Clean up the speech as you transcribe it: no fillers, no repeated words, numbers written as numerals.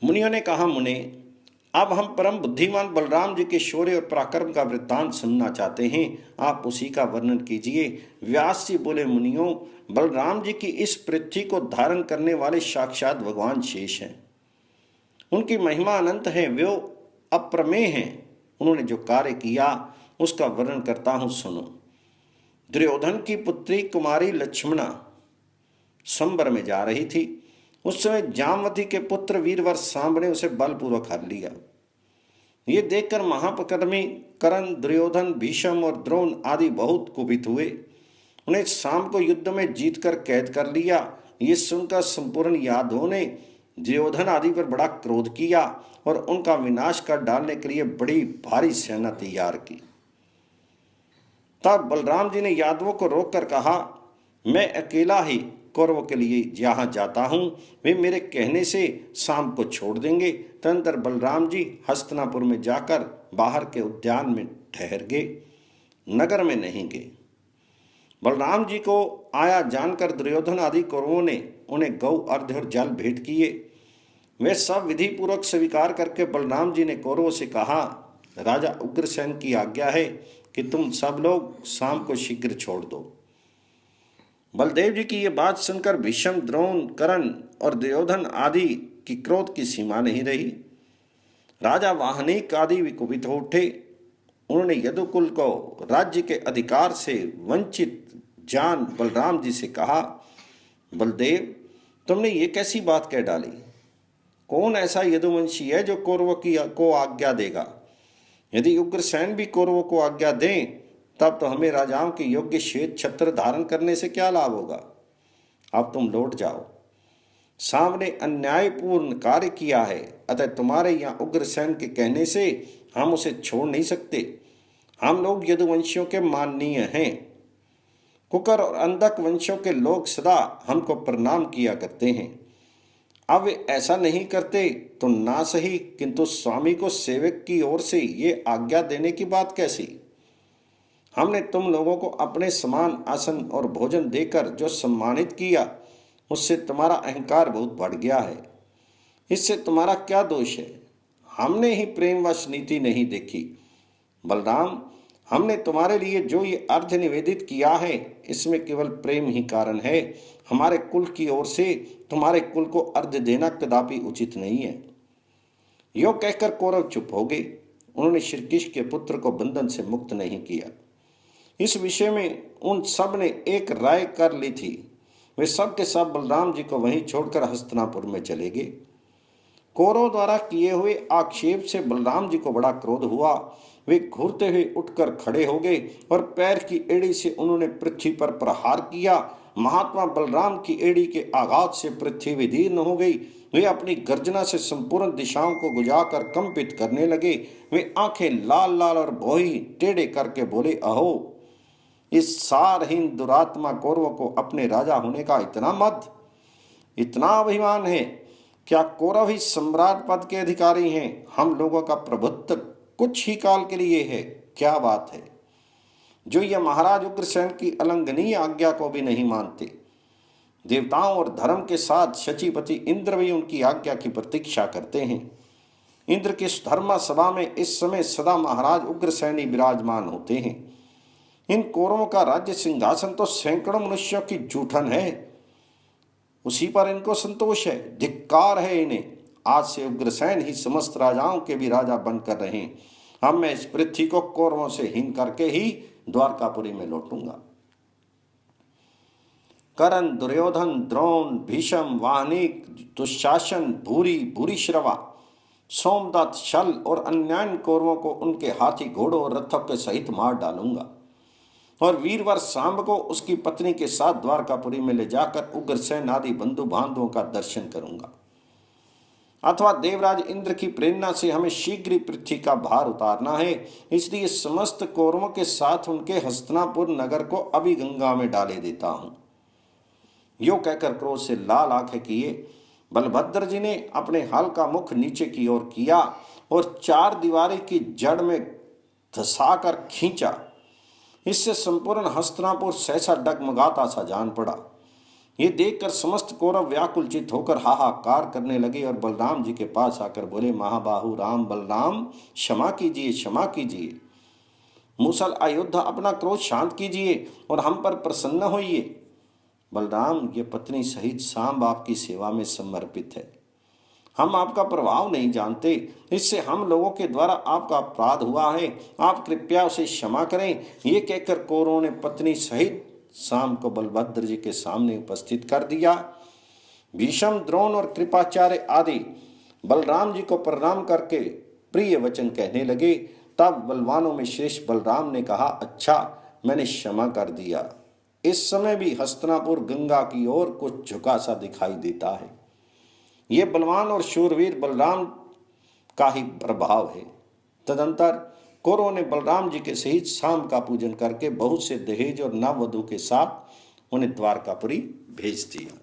मुनियों ने कहा, मुने, अब हम परम बुद्धिमान बलराम जी के शौर्य और पराक्रम का वृत्तांत सुनना चाहते हैं। आप उसी का वर्णन कीजिए। व्यास जी बोले, मुनियों, बलराम जी की इस पृथ्वी को धारण करने वाले साक्षात भगवान शेष हैं। उनकी महिमा अनंत है, वे अप्रमेय हैं। उन्होंने जो कार्य किया उसका वर्णन करता हूं, सुनो। दुर्योधन की पुत्री कुमारी लक्ष्मणा संबर में जा रही थी। उस समय जामवती के पुत्र वीरवर सांब ने उसे बलपूर्वक हर लिया। ये देखकर महापक्रमी कर्ण, दुर्योधन, भीष्म और द्रोण आदि बहुत कुपित हुए। उन्हें सांब को युद्ध में जीतकर कैद कर लिया। ये सुनकर संपूर्ण यादवों ने दुर्योधन आदि पर बड़ा क्रोध किया और उनका विनाश कर डालने के लिए बड़ी भारी सेना तैयार की। तब बलराम जी ने यादवों को रोककर कहा, मैं अकेला ही कौरवों के लिए जहाँ जाता हूँ, वे मेरे कहने से शाम को छोड़ देंगे। तदनंतर बलराम जी हस्तिनापुर में जाकर बाहर के उद्यान में ठहर गए, नगर में नहीं गए। बलराम जी को आया जानकर दुर्योधन आदि कौरवों ने उन्हें गौ, अर्घ्य और जल भेंट किए। वे सब विधि पूर्वक स्वीकार करके बलराम जी ने कौरवों से कहा, राजा उग्रसेन की आज्ञा है कि तुम सब लोग शाम को शीघ्र छोड़ दो। बलदेव जी की ये बात सुनकर भीष्म, द्रोण, कर्ण और दुर्योधन आदि की क्रोध की सीमा नहीं रही। राजा वाहनिक आदि विकुपित हो उठे। उन्होंने यदुकुल को राज्य के अधिकार से वंचित जान बलराम जी से कहा, बलदेव, तुमने ये कैसी बात कह डाली? कौन ऐसा यदुवंशी है जो कौरवों को आज्ञा देगा? यदि उग्रसेन भी कौरवों को आज्ञा दें तब तो हमें राजाओं के योग्य श्वेत छत्र धारण करने से क्या लाभ होगा? अब तुम लौट जाओ। सामने अन्यायपूर्ण कार्य किया है, अतः तुम्हारे यहाँ उग्रसेन के कहने से हम उसे छोड़ नहीं सकते। हम लोग यदुवंशियों के माननीय हैं। कुकर और अंधक वंशों के लोग सदा हमको प्रणाम किया करते हैं। अब वे ऐसा नहीं करते तो ना सही, किंतु स्वामी को सेवक की ओर से ये आज्ञा देने की बात कैसी? हमने तुम लोगों को अपने समान आसन और भोजन देकर जो सम्मानित किया, उससे तुम्हारा अहंकार बहुत बढ़ गया है। इससे तुम्हारा क्या दोष है? हमने ही प्रेमवश नीति नहीं देखी। बलराम, हमने तुम्हारे लिए जो ये अर्घ्य निवेदित किया है, इसमें केवल प्रेम ही कारण है। हमारे कुल की ओर से तुम्हारे कुल को अर्घ्य देना कदापि उचित नहीं है। यो कहकर कौरव चुप हो गए। उन्होंने श्रीकृष्ण के पुत्र को बंधन से मुक्त नहीं किया। इस विषय में उन सब ने एक राय कर ली थी। वे सब के सब बलराम जी को वहीं छोड़कर हस्तिनापुर में चले गए। कौरव द्वारा किए हुए आक्षेप से बलराम जी को बड़ा क्रोध हुआ। वे घूरते हुए उठकर खड़े हो गए और पैर की एड़ी से उन्होंने पृथ्वी पर प्रहार किया। महात्मा बलराम की एड़ी के आघात से पृथ्वी विदीर्ण हो गई। वे अपनी गर्जना से संपूर्ण दिशाओं को गुजाकर कंपित करने लगे। वे आंखें लाल लाल और भौही टेढ़े करके बोले, अहो, इस सारहीन दुरात्मा कौरवों को अपने राजा होने का इतना मद, इतना अभिमान है। क्या कौरव ही सम्राट पद के अधिकारी हैं? हम लोगों का प्रभुत्व कुछ ही काल के लिए है। क्या बात है जो यह महाराज उग्रसेन की अलंघनीय आज्ञा को भी नहीं मानते। देवताओं और धर्म के साथ शचीपति इंद्र भी उनकी आज्ञा की प्रतीक्षा करते हैं। इंद्र की धर्मा सभा में इस समय सदा महाराज उग्रसेनी विराजमान होते हैं। इन कौरवों का राज्य सिंहासन तो सैकड़ों मनुष्यों की जूठन है, उसी पर इनको संतोष है। धिक्कार है इन्हें। आज से उग्रसेन ही समस्त राजाओं के भी राजा बनकर रहे। अब मैं इस पृथ्वी को कौरवों से हीन करके ही द्वारकापुरी में लौटूंगा। कर्ण, दुर्योधन, द्रोण, भीष्म, वाहनिक, दुशासन, भूरी, भूरिश्रवा, सोमदत्त, शल और अन्य कौरवों को उनके हाथी, घोड़ों और रथों के सहित मार डालूंगा और वीरवर सांब को उसकी पत्नी के साथ द्वारकापुरी में ले जाकर उग्रसेन आदि बंधु बांधवों का दर्शन करूंगा। अथवा देवराज इंद्र की प्रेरणा से हमें शीघ्र पृथ्वी का भार उतारना है, इसलिए समस्त कौरवों के साथ उनके हस्तिनापुर नगर को अभी गंगा में डाले देता हूं। यो कहकर क्रोध से लाल आंखें किए बलभद्र जी ने अपने हल का मुख नीचे की ओर किया और चार दीवारी की जड़ में धसाकर खींचा। इससे संपूर्ण हस्तिनापुर सहसा डगमगाता सा जान पड़ा। ये देखकर समस्त कौरव व्याकुलचित होकर हाहाकार करने लगे और बलराम जी के पास आकर बोले, महाबाहु राम बलराम, क्षमा कीजिए, क्षमा कीजिए। मूसल अयोध्या, अपना क्रोध शांत कीजिए और हम पर प्रसन्न होइए। बलराम, ये पत्नी सहित सांब आपकी सेवा में समर्पित है। हम आपका प्रभाव नहीं जानते, इससे हम लोगों के द्वारा आपका अपराध हुआ है, आप कृपया उसे क्षमा करें। ये कहकर कौरवों ने पत्नी सहित सांब को बलभद्र जी के सामने उपस्थित कर दिया। भीष्म, द्रोण और कृपाचार्य आदि बलराम जी को प्रणाम करके प्रिय वचन कहने लगे। तब बलवानों में श्रेष्ठ बलराम ने कहा, अच्छा, मैंने क्षमा कर दिया। इस समय भी हस्तिनापुर गंगा की ओर कुछ झुका सा दिखाई देता है। ये बलवान और शूरवीर बलराम का ही प्रभाव है। तदंतर कौरवों ने बलराम जी के सहित शाम का पूजन करके बहुत से दहेज और नववधु के साथ उन्हें द्वारकापुरी भेज दिया।